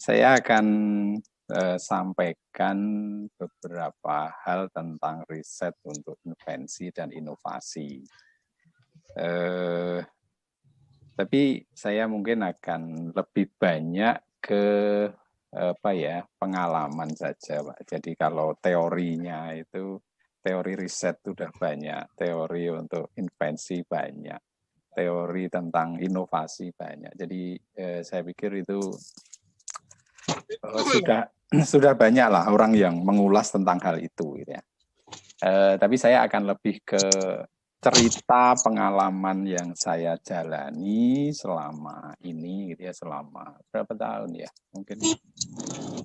Saya akan sampaikan beberapa hal tentang riset untuk invensi dan inovasi. Tapi saya mungkin akan lebih banyak ke pengalaman saja, Pak. Jadi kalau teorinya itu teori riset sudah banyak, teori untuk invensi banyak, teori tentang inovasi banyak. Jadi saya pikir itu sudah banyak lah orang yang mengulas tentang hal itu, gitu ya. Tapi saya akan lebih ke cerita pengalaman yang saya jalani selama ini, gitu ya, selama berapa tahun ya? Mungkin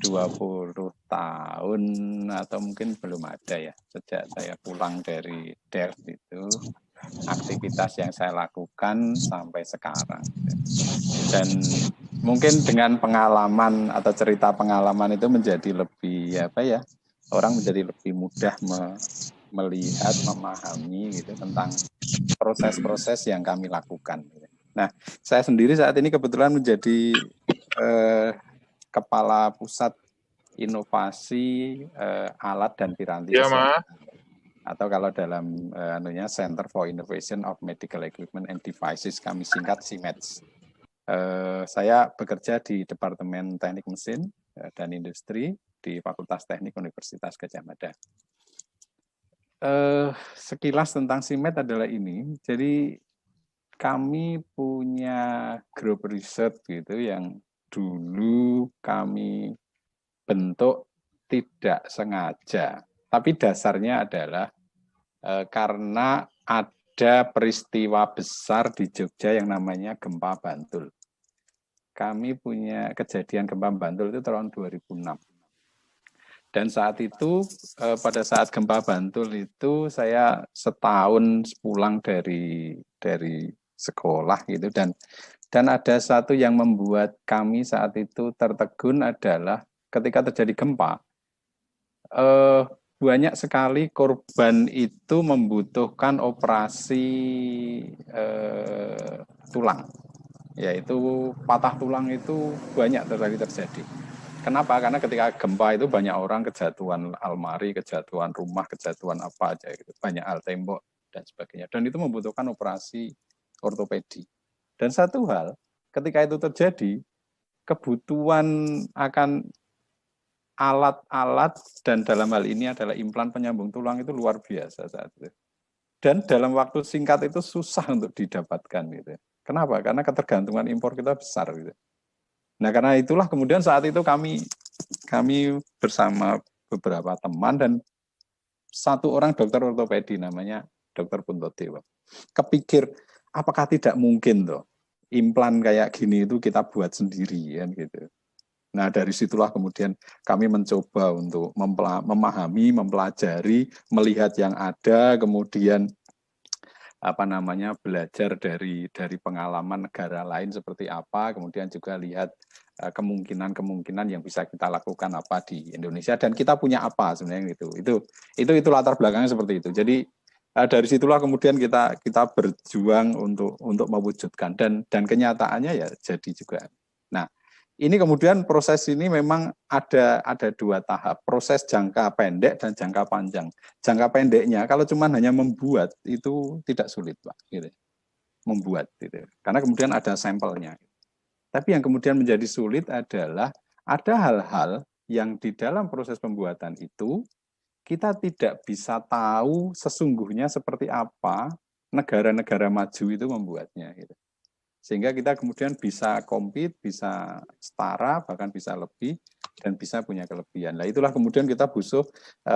20 tahun atau mungkin belum ada ya, sejak saya pulang dari Delft itu, aktivitas yang saya lakukan sampai sekarang. Dan mungkin dengan pengalaman atau cerita pengalaman itu menjadi lebih orang menjadi lebih mudah melihat, memahami gitu tentang proses-proses yang kami lakukan. Nah, saya sendiri saat ini kebetulan menjadi kepala pusat inovasi alat dan piranti kesehatan. Atau kalau dalam Center for Innovation of Medical Equipment and Devices, kami singkat CIMEDS. Saya bekerja di Departemen Teknik Mesin dan Industri di Fakultas Teknik Universitas Gadjah Mada. Sekilas tentang CIMED adalah ini. Jadi kami punya grup riset gitu yang dulu kami bentuk tidak sengaja. Tapi dasarnya adalah karena ada peristiwa besar di Jogja yang namanya gempa Bantul. Kami punya kejadian gempa Bantul itu tahun 2006. Dan saat itu, pada saat gempa Bantul itu, saya setahun pulang dari sekolah gitu, dan ada satu yang membuat kami saat itu tertegun adalah ketika terjadi gempa, banyak sekali korban itu membutuhkan operasi tulang. Yaitu patah tulang itu banyak terjadi. Kenapa? Karena ketika gempa itu banyak orang kejatuhan almari, kejatuhan rumah, kejatuhan apa aja gitu. Banyak hal tembok dan sebagainya. Dan itu membutuhkan operasi ortopedi. Dan satu hal, ketika itu terjadi, kebutuhan akan alat-alat dan dalam hal ini adalah implan penyambung tulang itu luar biasa saat itu. Dan dalam waktu singkat itu susah untuk didapatkan gitu. Kenapa? Karena ketergantungan impor kita besar gitu. Nah, karena itulah kemudian saat itu kami bersama beberapa teman dan satu orang dokter ortopedi namanya Dokter Puntodewa. Kepikir apakah tidak mungkin toh implan kayak gini itu kita buat sendiri kan gitu. Nah, dari situlah kemudian kami mencoba untuk memahami, mempelajari, melihat yang ada, kemudian belajar dari pengalaman negara lain seperti apa, kemudian juga lihat kemungkinan yang bisa kita lakukan apa di Indonesia dan kita punya apa sebenarnya itu latar belakangnya seperti itu. Jadi dari situlah kemudian kita berjuang untuk mewujudkan dan kenyataannya ya jadi juga. Nah, ini kemudian proses ini memang ada dua tahap, proses jangka pendek dan jangka panjang. Jangka pendeknya kalau cuma hanya membuat itu tidak sulit, Pak, gitu. Membuat gitu. Karena kemudian ada sampelnya. Tapi yang kemudian menjadi sulit adalah ada hal-hal yang di dalam proses pembuatan itu kita tidak bisa tahu sesungguhnya seperti apa negara-negara maju itu membuatnya gitu. Sehingga kita kemudian bisa compete, bisa setara, bahkan bisa lebih, dan bisa punya kelebihan. Nah, itulah kemudian kita butuh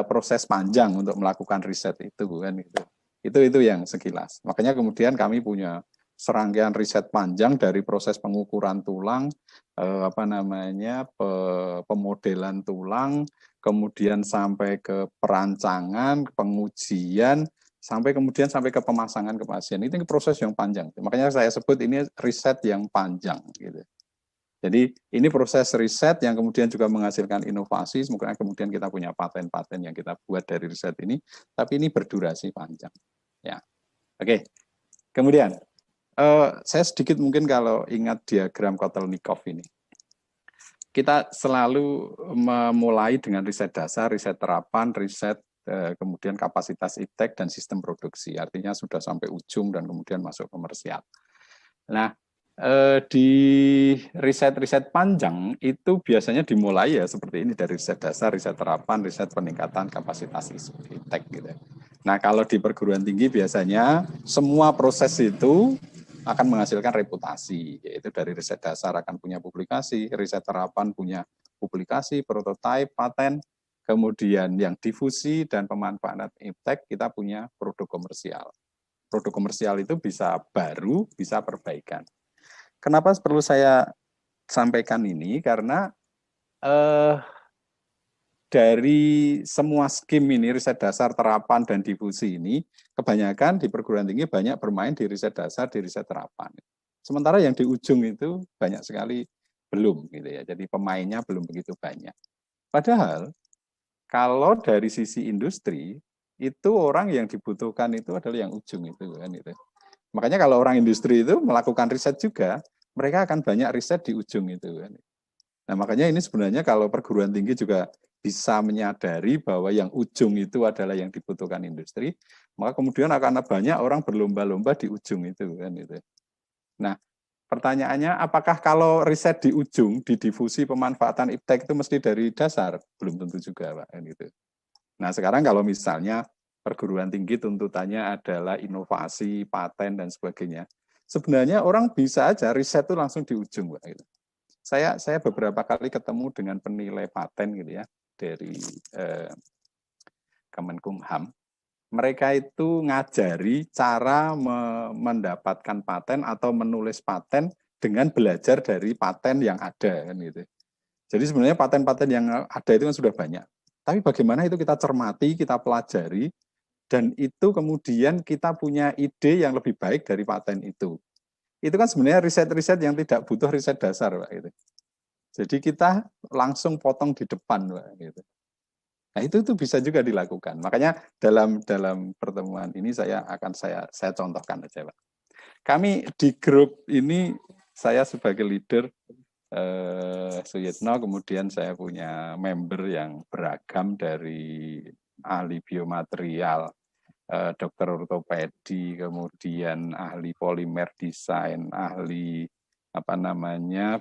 proses panjang untuk melakukan riset itu, kan gitu. Itu yang sekilas. Makanya kemudian kami punya serangkaian riset panjang dari proses pengukuran tulang, pemodelan tulang, kemudian sampai ke perancangan, pengujian, sampai ke pemasangan ke pasien. Itu proses yang panjang. Makanya saya sebut ini riset yang panjang gitu. Jadi ini proses riset yang kemudian juga menghasilkan inovasi, semoga kemudian kita punya paten-paten yang kita buat dari riset ini, tapi ini berdurasi panjang. Ya, oke. Kemudian saya sedikit mungkin kalau ingat diagram Kotelnikov ini. kita selalu memulai dengan riset dasar, riset terapan, riset kemudian kapasitas iptek dan sistem produksi. Artinya sudah sampai ujung dan kemudian masuk komersial. Nah, di riset-riset panjang itu biasanya dimulai ya seperti ini, dari riset dasar, riset terapan, riset peningkatan kapasitas iptek gitu. Nah, kalau di perguruan tinggi biasanya semua proses itu akan menghasilkan reputasi, yaitu dari riset dasar akan punya publikasi, riset terapan punya publikasi, prototipe, paten, kemudian yang difusi dan pemanfaatan iptek kita punya produk komersial. Produk komersial itu bisa baru, bisa perbaikan. Kenapa perlu saya sampaikan ini? Karena dari semua skim ini, riset dasar, terapan, dan difusi ini, kebanyakan di perguruan tinggi banyak bermain di riset dasar, di riset terapan. Sementara yang di ujung itu banyak sekali belum, gitu ya. Jadi pemainnya belum begitu banyak. Padahal kalau dari sisi industri, itu orang yang dibutuhkan itu adalah yang ujung itu kan itu. Makanya kalau orang industri itu melakukan riset juga, mereka akan banyak riset di ujung itu kan. Nah, makanya ini sebenarnya kalau perguruan tinggi juga bisa menyadari bahwa yang ujung itu adalah yang dibutuhkan industri, maka kemudian akan banyak orang berlomba-lomba di ujung itu kan itu. Nah, pertanyaannya apakah kalau riset di ujung, di difusi pemanfaatan iptek itu mesti dari dasar? Belum tentu juga, Pak, kan gitu. Nah, sekarang kalau misalnya perguruan tinggi tuntutannya adalah inovasi, paten dan sebagainya. Sebenarnya orang bisa aja riset itu langsung di ujung, Pak, gitu. Saya beberapa kali ketemu dengan penilai paten gitu ya dari Kemenkumham. Mereka itu ngajari cara mendapatkan paten atau menulis paten dengan belajar dari paten yang ada kan gitu. Jadi sebenarnya paten-paten yang ada itu kan sudah banyak. Tapi bagaimana itu kita cermati, kita pelajari, dan itu kemudian kita punya ide yang lebih baik dari paten itu. Itu kan sebenarnya riset-riset yang tidak butuh riset dasar, Pak. Gitu. Jadi kita langsung potong di depan, Pak. Gitu. Nah itu bisa juga dilakukan. Makanya dalam pertemuan ini saya contohkan aja, Pak. Kami di grup ini saya sebagai leader Suyitno, kemudian saya punya member yang beragam dari ahli biomaterial, dokter ortopedi, kemudian ahli polimer desain, ahli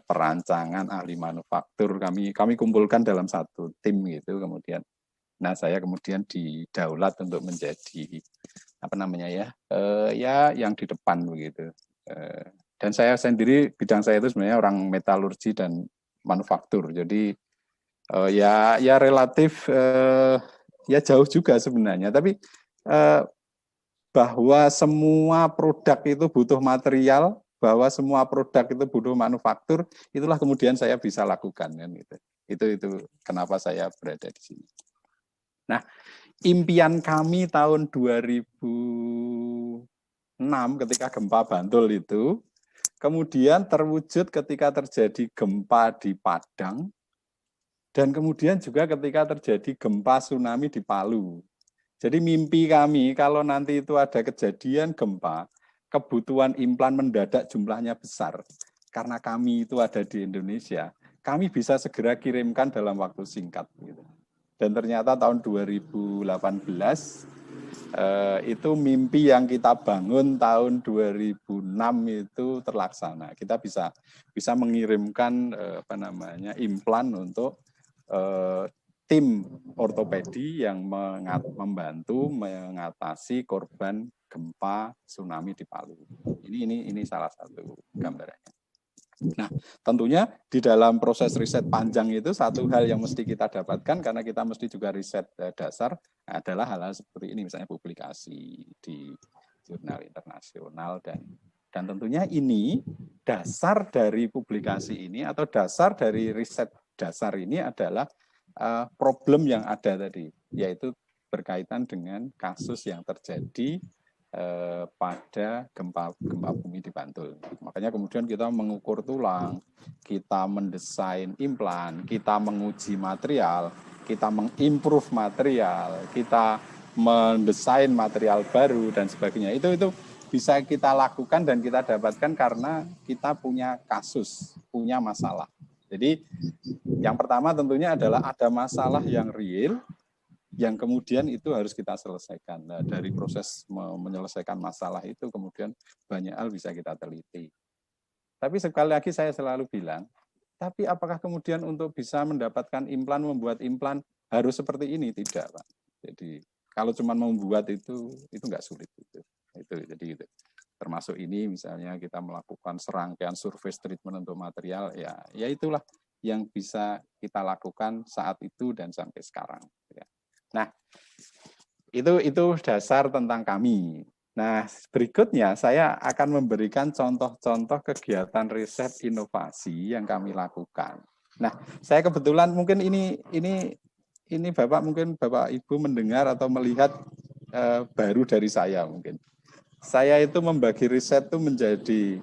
perancangan, ahli manufaktur. Kami kumpulkan dalam satu tim gitu, kemudian saya kemudian didaulat untuk menjadi yang di depan begitu. Dan saya sendiri bidang saya itu sebenarnya orang metalurgi dan manufaktur. Jadi ya relatif ya jauh juga sebenarnya. Tapi bahwa semua produk itu butuh material, bahwa semua produk itu butuh manufaktur, itulah kemudian saya bisa lakukan kan gitu. Itu kenapa saya berada di sini. Nah, impian kami tahun 2006 ketika gempa Bantul itu, kemudian terwujud ketika terjadi gempa di Padang, dan kemudian juga ketika terjadi gempa tsunami di Palu. Jadi mimpi kami kalau nanti itu ada kejadian gempa, kebutuhan implan mendadak jumlahnya besar, karena kami itu ada di Indonesia, kami bisa segera kirimkan dalam waktu singkat. Gitu. Dan ternyata tahun 2018 itu mimpi yang kita bangun tahun 2006 itu terlaksana. Kita bisa mengirimkan implan untuk tim ortopedi yang membantu mengatasi korban gempa tsunami di Palu. Ini salah satu gambarannya. Nah, tentunya di dalam proses riset panjang itu satu hal yang mesti kita dapatkan karena kita mesti juga riset dasar adalah hal-hal seperti ini, misalnya publikasi di jurnal internasional dan tentunya ini dasar dari publikasi ini atau dasar dari riset dasar ini adalah problem yang ada tadi, yaitu berkaitan dengan kasus yang terjadi pada gempa bumi di Bantul. Makanya kemudian kita mengukur tulang, kita mendesain implan, kita menguji material, kita mengimprove material, kita mendesain material baru dan sebagainya. Itu bisa kita lakukan dan kita dapatkan karena kita punya kasus, punya masalah. Jadi yang pertama tentunya adalah ada masalah yang real, yang kemudian itu harus kita selesaikan. Nah, dari proses menyelesaikan masalah itu kemudian banyak hal bisa kita teliti. Tapi sekali lagi saya selalu bilang, tapi apakah kemudian untuk bisa mendapatkan implan, membuat implan harus seperti ini? Tidak, Pak. Jadi kalau cuma membuat itu nggak sulit. Jadi itu. Termasuk ini misalnya kita melakukan serangkaian surface treatment untuk material, ya itulah yang bisa kita lakukan saat itu dan sampai sekarang. Nah, itu dasar tentang kami. Nah, berikutnya saya akan memberikan contoh-contoh kegiatan riset inovasi yang kami lakukan. Nah, saya kebetulan mungkin ini Bapak Ibu mendengar atau melihat baru dari saya mungkin. Saya itu membagi riset itu menjadi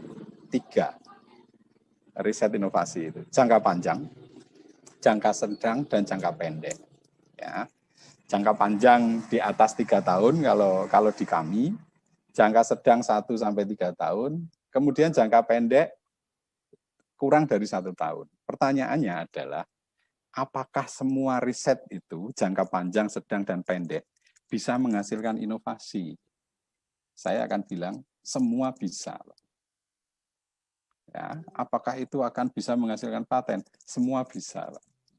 3 riset inovasi itu. Jangka panjang, jangka sedang, dan jangka pendek. Ya. Jangka panjang di atas 3 tahun kalau di kami, jangka sedang 1-3 tahun, kemudian jangka pendek kurang dari 1 tahun. Pertanyaannya adalah, apakah semua riset itu, jangka panjang, sedang, dan pendek, bisa menghasilkan inovasi? Saya akan bilang, semua bisa. Ya, apakah itu akan bisa menghasilkan paten? Semua bisa.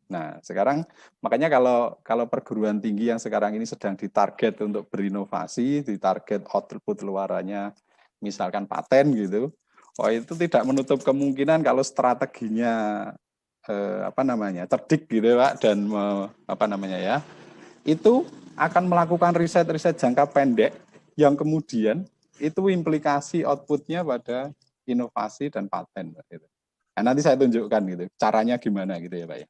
Nah, sekarang makanya kalau perguruan tinggi yang sekarang ini sedang ditarget untuk berinovasi, ditarget output luarannya misalkan paten gitu, itu tidak menutup kemungkinan kalau strateginya cerdik gitu Pak, dan itu akan melakukan riset-riset jangka pendek yang kemudian itu implikasi outputnya pada inovasi dan paten. Gitu. Nah, nanti saya tunjukkan gitu caranya gimana gitu ya Pak ya.